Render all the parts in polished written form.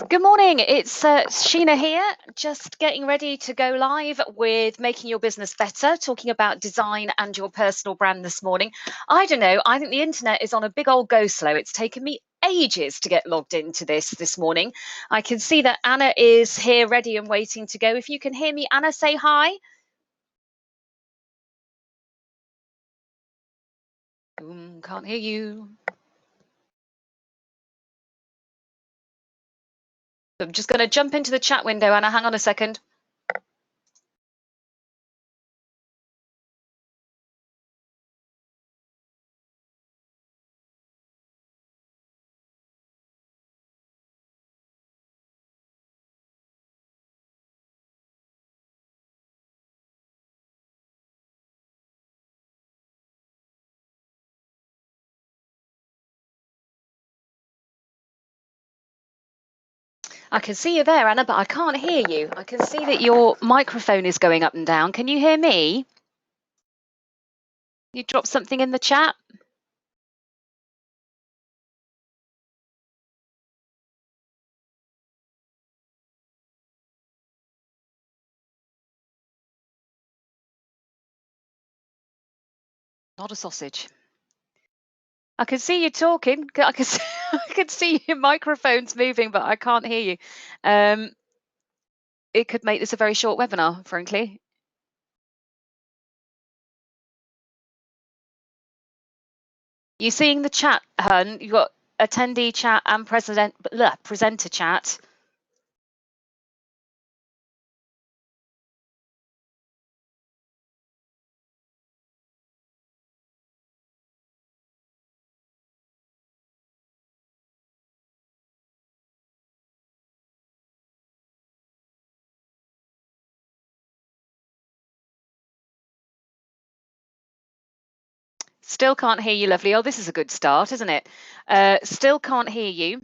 Good morning, it's Sheena here, just getting ready to go live with Making Your Business Better, talking about design and your personal brand this morning. I don't know, I think the internet is on a big old go slow. It's taken me ages to get logged into this morning. I can see that Anna is here ready and waiting to go. If you can hear me, Anna, say hi. Can't hear you. I'm just going to jump into the chat window, Anna, hang on a second. I can see you there, Anna, but I can't hear you. I can see that your microphone is going up and down. Can you hear me? You dropped something in the chat? Not a sausage. I can see you talking. I can see your microphone's moving, but I can't hear you. It could make this a very short webinar, frankly. You seeing the chat, Hun? You've got attendee chat and presenter chat. Still can't hear you, lovely. Oh, this is a good start, isn't it? Still can't hear you.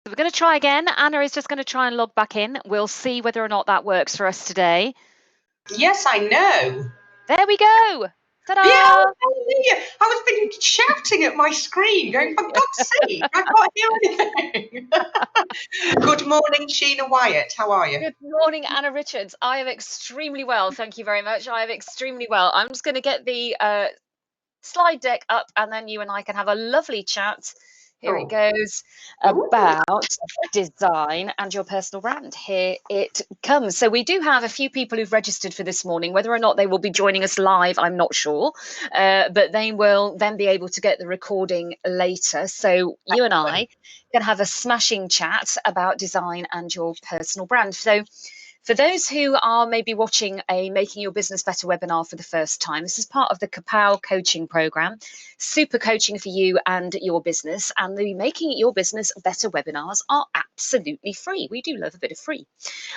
We're going to try again. Anna is just going to try and log back in. We'll see whether or not that works for us today. Yes, I know. There we go. Ta-da! Yeah, hallelujah. I was been shouting at my screen, going, for God's sake, I can't hear anything. Good morning, Sheena Wyatt. How are you? Good morning, Anna Richards. I am extremely well. Thank you very much. I am extremely well. I'm just going to get the slide deck up and then you and I can have a lovely chat. Here it goes about design and your personal brand. Here it comes. So we do have a few people who've registered for this morning. Whether or not they will be joining us live, I'm not sure, but they will then be able to get the recording later. So you and I can have a smashing chat about design and your personal brand. So for those who are maybe watching a Making Your Business Better webinar for the first time, this is part of the Kapow coaching program, super coaching for you and your business. And the Making Your Business Better webinars are absolutely free. We do love a bit of free.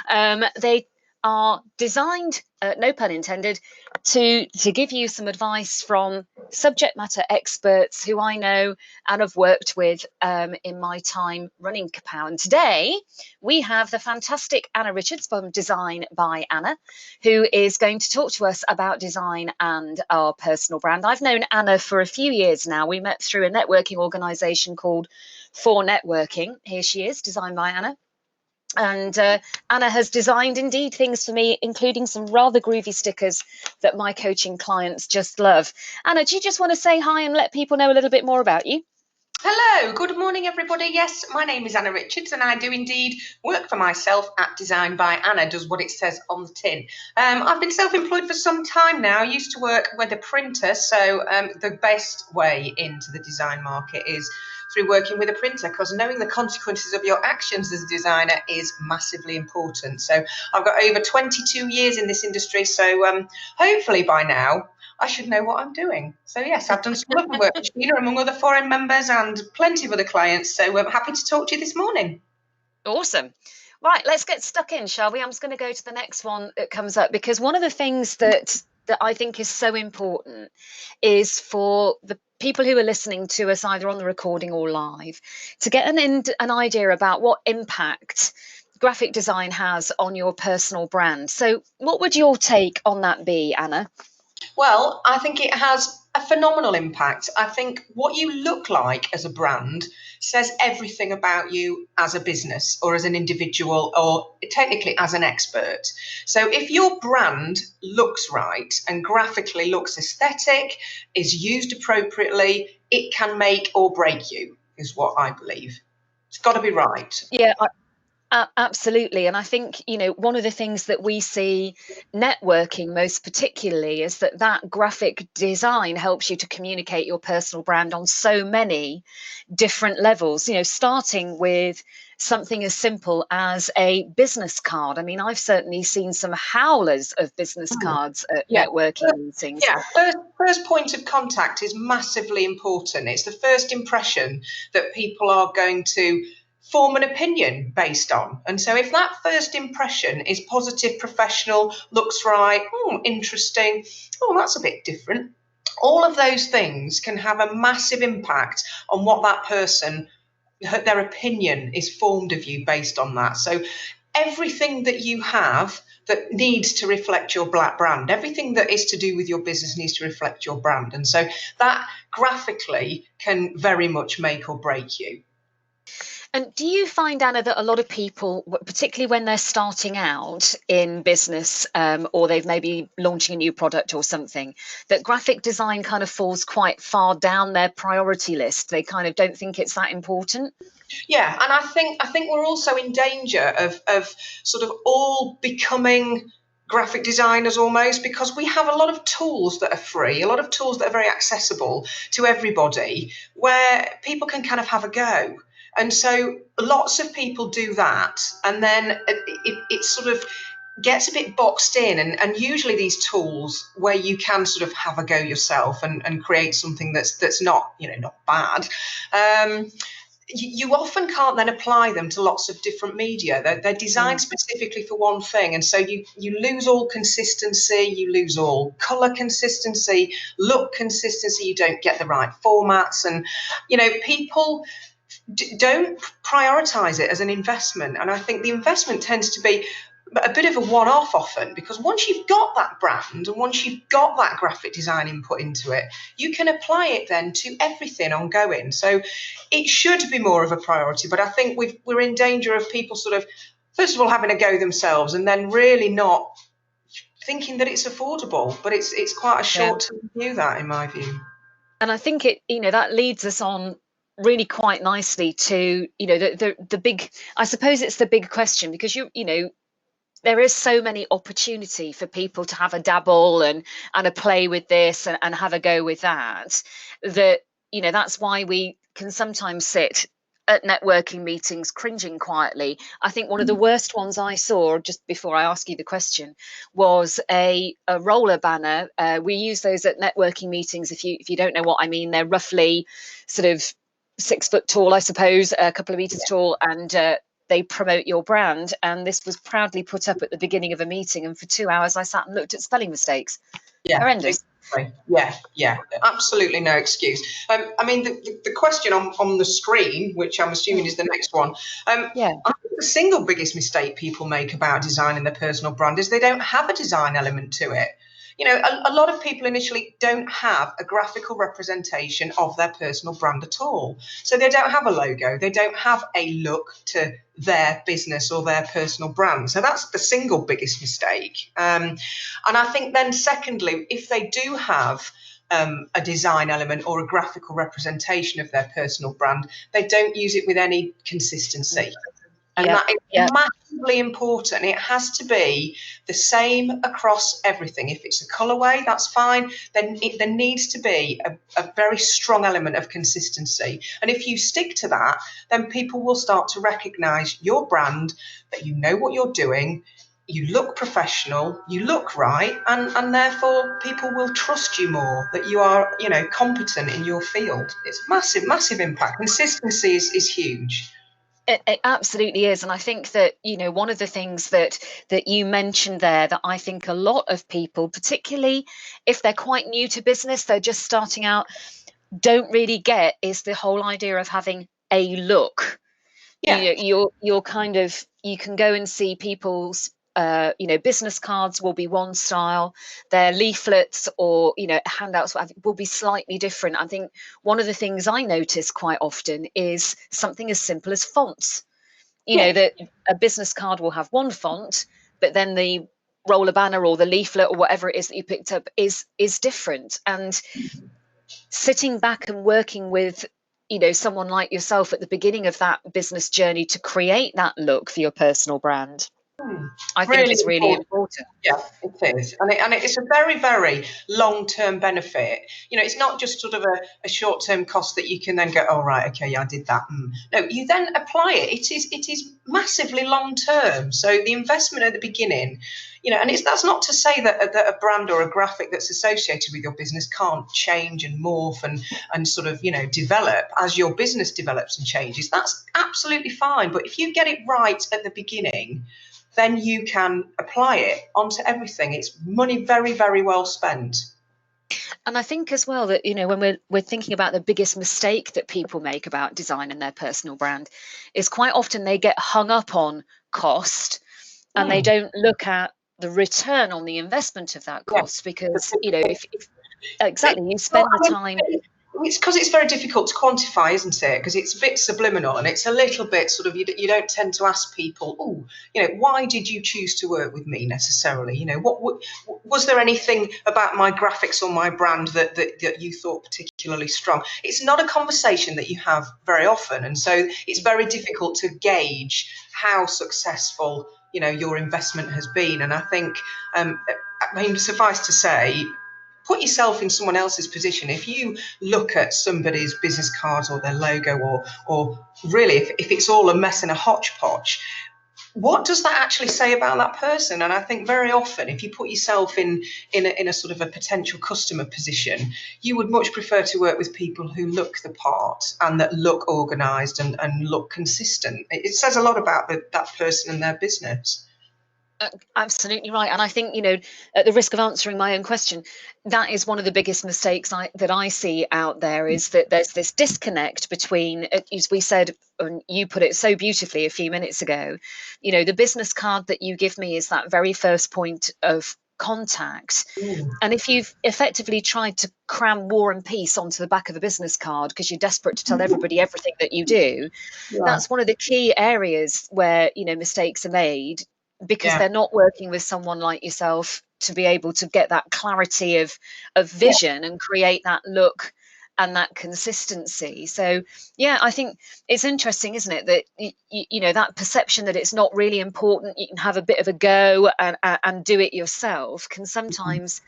They are designed, no pun intended, to give you some advice from subject matter experts who I know and have worked with in my time running Kapow. And today we have the fantastic Anna Richards from Design by Anna, who is going to talk to us about design and our personal brand. I've known Anna for a few years now. We met through a networking organisation called For Networking. Here she is, Design by Anna. And Anna has designed indeed things for me, including some rather groovy stickers that my coaching clients just love. Anna, do you just want to say hi and let people know a little bit more about you? Hello, good morning everybody. Yes, my name is Anna Richards and I do indeed work for myself at Design by Anna, does what it says on the tin. I've been self-employed for some time now. I used to work with a printer, so the best way into the design market is through working with a printer, because knowing the consequences of your actions as a designer is massively important. So I've got over 22 years in this industry, so hopefully by now I should know what I'm doing. So yes, I've done some lovely work for Sheena, among other foreign members, and plenty of other clients. So I'm happy to talk to you this morning. Awesome. Right, let's get stuck in, shall we? I'm just going to go to the next one that comes up, because one of the things that I think is so important is for the people who are listening to us either on the recording or live to get an idea about what impact graphic design has on your personal brand. So what would your take on that be, Anna? Well, I think it has a phenomenal impact. I think what you look like as a brand says everything about you as a business or as an individual or technically as an expert. So if your brand looks right and graphically looks aesthetic, is used appropriately, it can make or break you, is what I believe. It's got to be right. Yeah, absolutely. And I think, one of the things that we see networking most particularly is that graphic design helps you to communicate your personal brand on so many different levels, starting with something as simple as a business card. I mean, I've certainly seen some howlers of business cards at Yeah. networking meetings. Yeah, first point of contact is massively important. It's the first impression that people are going to form an opinion based on. And so if that first impression is positive, professional, looks right, interesting, that's a bit different. All of those things can have a massive impact on what that person, their opinion is formed of you based on that. So everything that you have that needs to reflect your black brand, everything that is to do with your business needs to reflect your brand. And so that graphically can very much make or break you. And do you find, Anna, that a lot of people, particularly when they're starting out in business, or they've maybe launching a new product or something, that graphic design kind of falls quite far down their priority list? They kind of don't think it's that important? Yeah, and I think we're also in danger of sort of all becoming graphic designers almost, because we have a lot of tools that are free, a lot of tools that are very accessible to everybody, where people can kind of have a go. And so lots of people do that, and then it sort of gets a bit boxed in, and usually these tools where you can sort of have a go yourself and create something that's not, not bad. You often can't then apply them to lots of different media. They're designed specifically for one thing, and so you lose all consistency, you lose all color consistency, look consistency, you don't get the right formats, and people don't prioritize it as an investment. And I think the investment tends to be a bit of a one-off often, because once you've got that brand and once you've got that graphic design input into it, you can apply it then to everything ongoing. So it should be more of a priority, but I think we're in danger of people sort of, first of all, having a go themselves and then really not thinking that it's affordable. But it's quite a short-term view, that, in my view. And I think that leads us on really quite nicely to, the big, I suppose it's the big question, because there is so many opportunity for people to have a dabble and a play with this and have a go with that, that's why we can sometimes sit at networking meetings cringing quietly. I think one of the worst ones I saw, just before I ask you the question, was a roller banner. We use those at networking meetings. If you don't know what I mean, they're roughly sort of 6 foot tall, I suppose, a couple of meters tall, and they promote your brand. And this was proudly put up at the beginning of a meeting, and for 2 hours I sat and looked at spelling mistakes. Yeah, horrendous. exactly. Yeah, absolutely no excuse. I mean, the question on the screen, which I'm assuming is the next one, Yeah. I think the single biggest mistake people make about designing their personal brand is they don't have a design element to it. A lot of people initially don't have a graphical representation of their personal brand at all. So they don't have a logo, they don't have a look to their business or their personal brand. So that's the single biggest mistake. And I think then secondly, if they do have a design element or a graphical representation of their personal brand, they don't use it with any consistency. And Yeah. that is Yeah. massively important. It has to be the same across everything. If it's a colourway, that's fine. Then there needs to be a very strong element of consistency. And if you stick to that, then people will start to recognise your brand, that you know what you're doing, you look professional, you look right, and therefore people will trust you more, that you are, competent in your field. It's massive, massive impact. Consistency is huge. It absolutely is, and I think that one of the things that you mentioned there that I think a lot of people, particularly if they're quite new to business, they're just starting out, don't really get is the whole idea of having a look. Yeah. You're kind of, you can go and see people's business cards will be one style, their leaflets or handouts will be slightly different. I think one of the things I notice quite often is something as simple as fonts. Yeah. That a business card will have one font, but then the roller banner or the leaflet or whatever it is that you picked up is different. And sitting back and working with someone like yourself at the beginning of that business journey to create that look for your personal brand, I think Really is really important. important. Yeah, it is. And it's a very, very long term benefit. It's not just sort of a short term cost that you can then go, oh, right, okay, yeah, I did that. No, you then apply it. It is massively long term. So the investment at the beginning, and that's not to say that a brand or a graphic that's associated with your business can't change and morph and sort of, develop as your business develops and changes. That's absolutely fine. But if you get it right at the beginning, then you can apply it onto everything. It's money very, very well spent. And I think as well that when we're thinking about the biggest mistake that people make about design and their personal brand is quite often they get hung up on cost and they Mm, don't look at the return on the investment of that yeah. cost, because if exactly you Well, spend the I time. mean, it's because it's very difficult to quantify, isn't it? Because it's a bit subliminal and it's a little bit sort of, you don't tend to ask people, oh, why did you choose to work with me necessarily? What was there anything about my graphics or my brand that you thought particularly strong? It's not a conversation that you have very often. And so it's very difficult to gauge how successful, your investment has been. And I think, suffice to say, put yourself in someone else's position. If you look at somebody's business cards or their logo, or really if it's all a mess and a hodgepodge, what does that actually say about that person? And I think very often, if you put yourself in a sort of a potential customer position, you would much prefer to work with people who look the part and that look organised and look consistent. It says a lot about that person and their business. Absolutely right. And I think, at the risk of answering my own question, that is one of the biggest mistakes that I see out there, is that there's this disconnect between, as we said, and you put it so beautifully a few minutes ago, the business card that you give me is that very first point of contact. Mm, And if you've effectively tried to cram War and Peace onto the back of a business card because you're desperate to tell everybody everything that you do, yeah, that's one of the key areas where mistakes are made, because yeah, they're not working with someone like yourself to be able to get that clarity of yeah. vision and create that look and that consistency. So yeah, I think it's interesting, isn't it, that that perception that it's not really important, you can have a bit of a go and do it yourself, can sometimes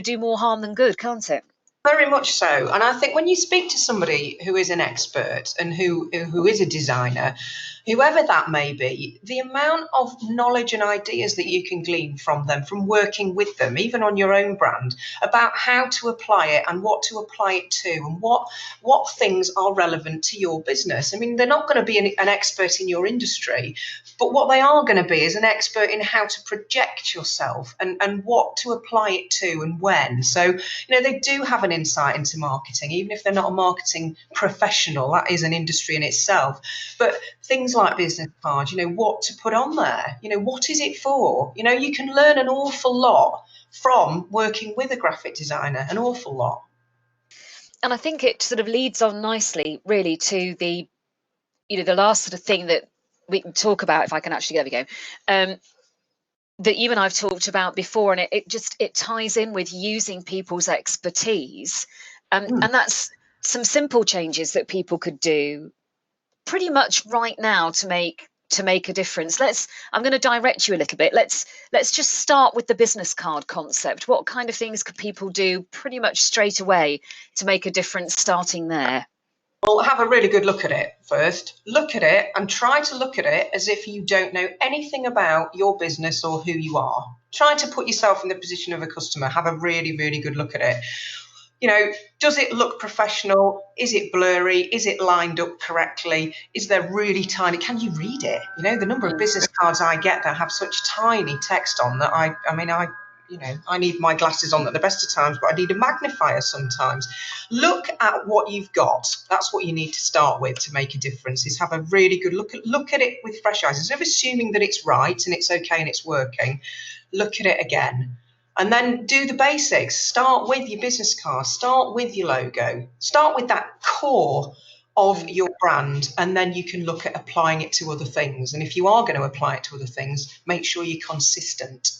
do more harm than good, can't it? Very much so. And I think when you speak to somebody who is an expert and who is a designer, whoever that may be, the amount of knowledge and ideas that you can glean from them, from working with them, even on your own brand, about how to apply it and what to apply it to, and what things are relevant to your business. I mean, they're not going to be an expert in your industry, but what they are going to be is an expert in how to project yourself and what to apply it to and when. So, they do have an insight into marketing, even if they're not a marketing professional. That is an industry in itself. But things like business cards, what to put on there, what is it for? You can learn an awful lot from working with a graphic designer, an awful lot. And I think it sort of leads on nicely, really, to the last sort of thing that we can talk about, if I can actually, there we go, that you and I've talked about before, and it ties in with using people's expertise, Mm, and that's some simple changes that people could do pretty much right now to make to make a difference? I'm going to direct you a little bit. Let's just start with the business card concept. What kind of things could people do pretty much straight away to make a difference starting there? Well, have a really good look at it first. Look at it and try to look at it as if you don't know anything about your business or who you are. Try to put yourself in the position of a customer. Have a really, really good look at it. Does it look professional? Is it blurry? Is it lined up correctly? Is there really tiny? Can you read it? The number of business cards I get that have such tiny text on that I need my glasses on at the best of times, but I need a magnifier sometimes. Look at what you've got. That's what you need to start with to make a difference, is have a really good look at it with fresh eyes. Instead of assuming that it's right and it's okay and it's working, look at it again. And then do the basics. Start with your business card, start with your logo, start with that core of your brand, and then you can look at applying it to other things. And if you are going to apply it to other things, make sure you're consistent.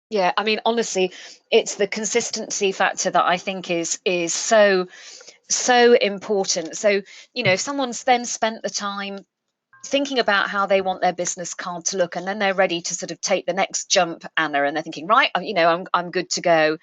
Yeah, I mean, honestly, it's the consistency factor that I think is so important. So, if someone's then spent the time thinking about how they want their business card to look, and then they're ready to sort of take the next jump, Anna, and they're thinking, right, I'm good to go.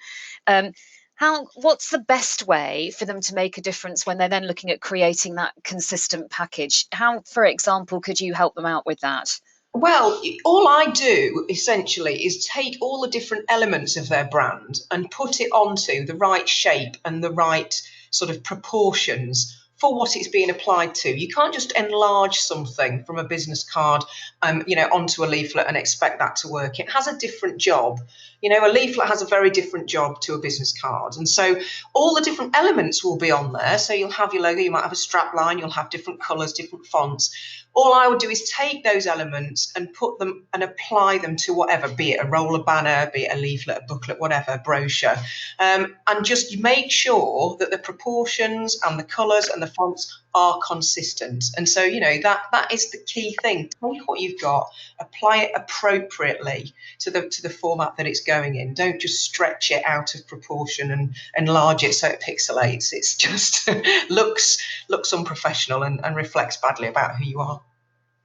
What's the best way for them to make a difference when they're then looking at creating that consistent package? How, for example, could you help them out with that? Well, all I do essentially is take all the different elements of their brand and put it onto the right shape and the right sort of proportions for what it's being applied to. You can't just enlarge something from a business card, onto a leaflet and expect that to work. It has a different job. A leaflet has a very different job to a business card. And so all the different elements will be on there. So you'll have your logo, you might have a strap line, you'll have different colours, different fonts. All I would do is take those elements and put them and apply them to whatever, be it a roller banner, be it a leaflet, a booklet, whatever, brochure, and just make sure that the proportions and the colours and the fonts are consistent. And so, that is the key thing. Take what you've got, apply it appropriately to the format that it's going in. Don't just stretch it out of proportion and enlarge it so it pixelates. It's just looks unprofessional and reflects badly about who you are.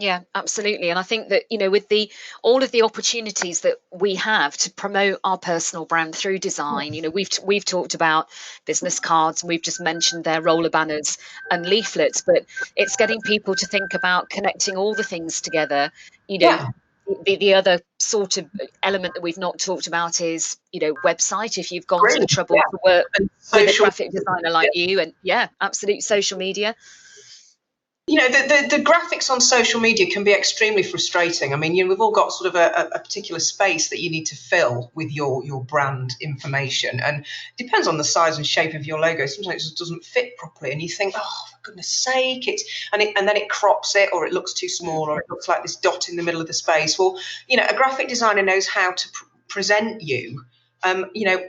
Yeah, absolutely. And I think that, with all of the opportunities that we have to promote our personal brand through design, we've talked about business cards, and we've just mentioned their roller banners and leaflets, but it's getting people to think about connecting all the things together. You know, Yeah, the other sort of element that we've not talked about is, website. If you've gone to the brilliant. trouble Yeah, to work and with a social. graphic designer like you, and yeah, absolutely, social media. The graphics on social media can be extremely frustrating. I mean, we've all got sort of a particular space that you need to fill with your brand information, and it depends on the size and shape of your logo. Sometimes it just doesn't fit properly, and you think, oh, for goodness sake, and then it crops it, or it looks too small, or it looks like this dot in the middle of the space. Well, a graphic designer knows how to present you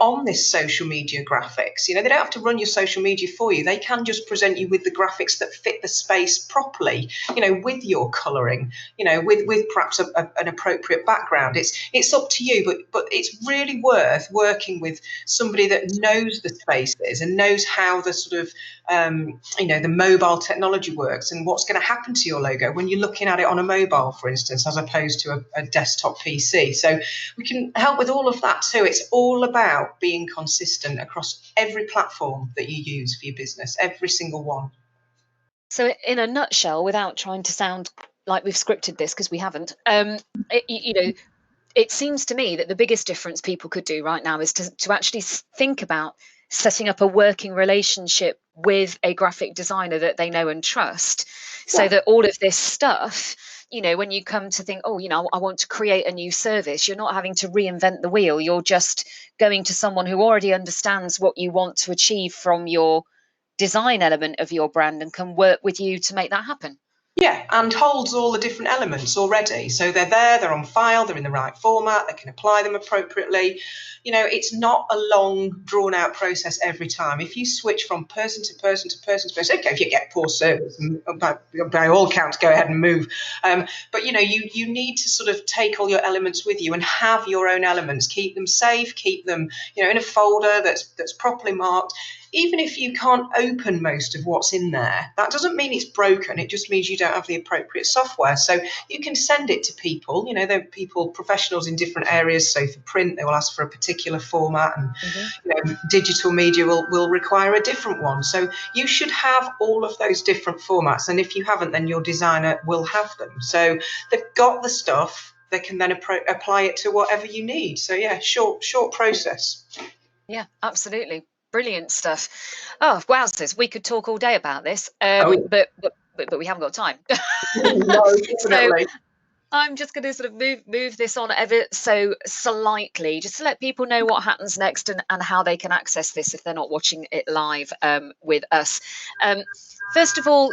on this social media graphics. They don't have to run your social media for you. They can just present you with the graphics that fit the space properly, with your colouring, with perhaps an appropriate background. It's up to you, but it's really worth working with somebody that knows the spaces and knows how the sort of the mobile technology works and what's going to happen to your logo when you're looking at it on a mobile, for instance, as opposed to a desktop PC. So we can help with all of that too. It's all about being consistent across every platform that you use for your business, every single one. So, in a nutshell, without trying to sound like we've scripted this, because we haven't, it seems to me that the biggest difference people could do right now is to actually think about setting up a working relationship with a graphic designer that they know and trust, so Yeah. that all of this stuff, when you come to think, oh, I want to create a new service, you're not having to reinvent the wheel. You're just going to someone who already understands what you want to achieve from your design element of your brand and can work with you to make that happen. Yeah, and holds all the different elements already. So they're there, they're on file, they're in the right format, they can apply them appropriately. It's not a long, drawn out process every time. If you switch from person to person to person to person, okay, if you get poor service, by all accounts, go ahead and move. But you need to sort of take all your elements with you and have your own elements. Keep them safe, keep them, in a folder that's properly marked. Even if you can't open most of what's in there, that doesn't mean it's broken. It just means you don't have the appropriate software. So you can send it to people. You know, there are people, professionals in different areas. So for print, they will ask for a particular format, and you know, digital media will require a different one. So you should have all of those different formats. And if you haven't, then your designer will have them. So they've got the stuff. They can then apply it to whatever you need. So yeah, short process. Yeah, absolutely. Brilliant stuff. Oh, wowzers. We could talk all day about this, Oh, but we haven't got time. no, So definitely. I'm just going to sort of move this on ever so slightly, just to let people know what happens next and how they can access this if they're not watching it live with us. First of all,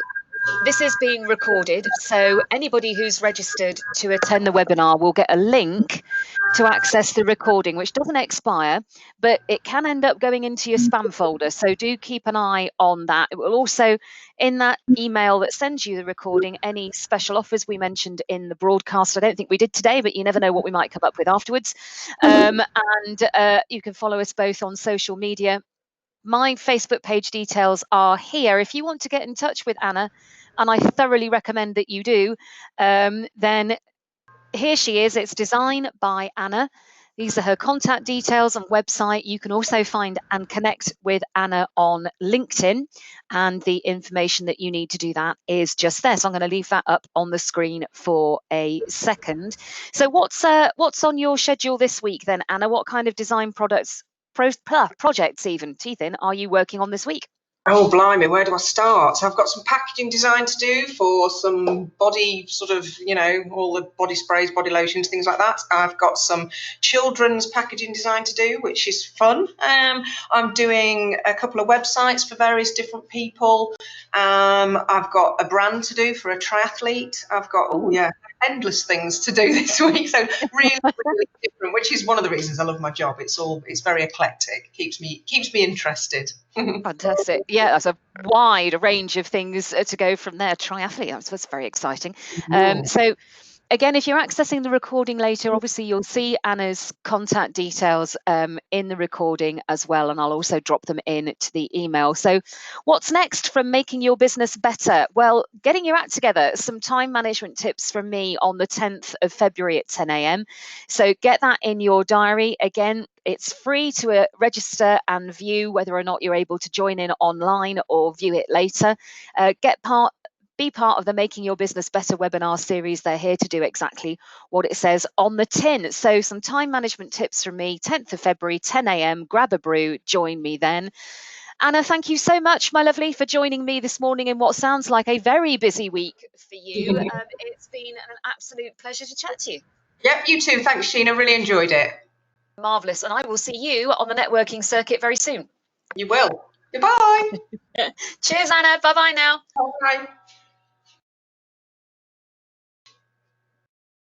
this is being recorded, so anybody who's registered to attend the webinar will get a link to access the recording, which doesn't expire, but it can end up going into your spam folder. So do keep an eye on that. It will also, in that email that sends you the recording, any special offers we mentioned in the broadcast. I don't think we did today, but you never know what we might come up with afterwards. And you can follow us both on social media. My Facebook page details are here. If you want to get in touch with Anna, and I thoroughly recommend that you do, then here she is. It's Design by Anna. These are her contact details and website. You can also find and connect with Anna on LinkedIn, and the information that you need to do that is just there. So I'm going to leave that up on the screen for a second. So what's on your schedule this week then, Anna? What kind of design projects even, teeth in, are you working on this week? Oh, blimey, where do I start? I've got some packaging design to do for some body sort of, you know, all the body sprays, body lotions, things like that. I've got some children's packaging design to do, which is fun. I'm doing a couple of websites for various different people. I've got a brand to do for a triathlete. I've got, oh yeah, endless things to do this week. So really, really different, which is one of the reasons I love my job. It's very eclectic. Keeps me interested. Fantastic. Yeah, that's a wide range of things to go from there. Triathlete, that's very exciting. So again, if you're accessing the recording later, obviously you'll see Anna's contact details in the recording as well, and I'll also drop them in to the email. So what's next from making your business better? Well, getting your act together, some time management tips from me on the 10th of February at 10 a.m. So get that in your diary. Again, it's free to register and view, whether or not you're able to join in online or view it later. Be part of the Making Your Business Better webinar series. They're here to do exactly what it says on the tin. So some time management tips from me, 10th of February, 10 a.m. Grab a brew, join me then. Anna, thank you so much, my lovely, for joining me this morning in what sounds like a very busy week for you. It's been an absolute pleasure to chat to you. Yep, you too. Thanks, Sheena. Really enjoyed it. Marvellous. And I will see you on the networking circuit very soon. You will. Goodbye. Cheers, Anna. Bye-bye now. Bye.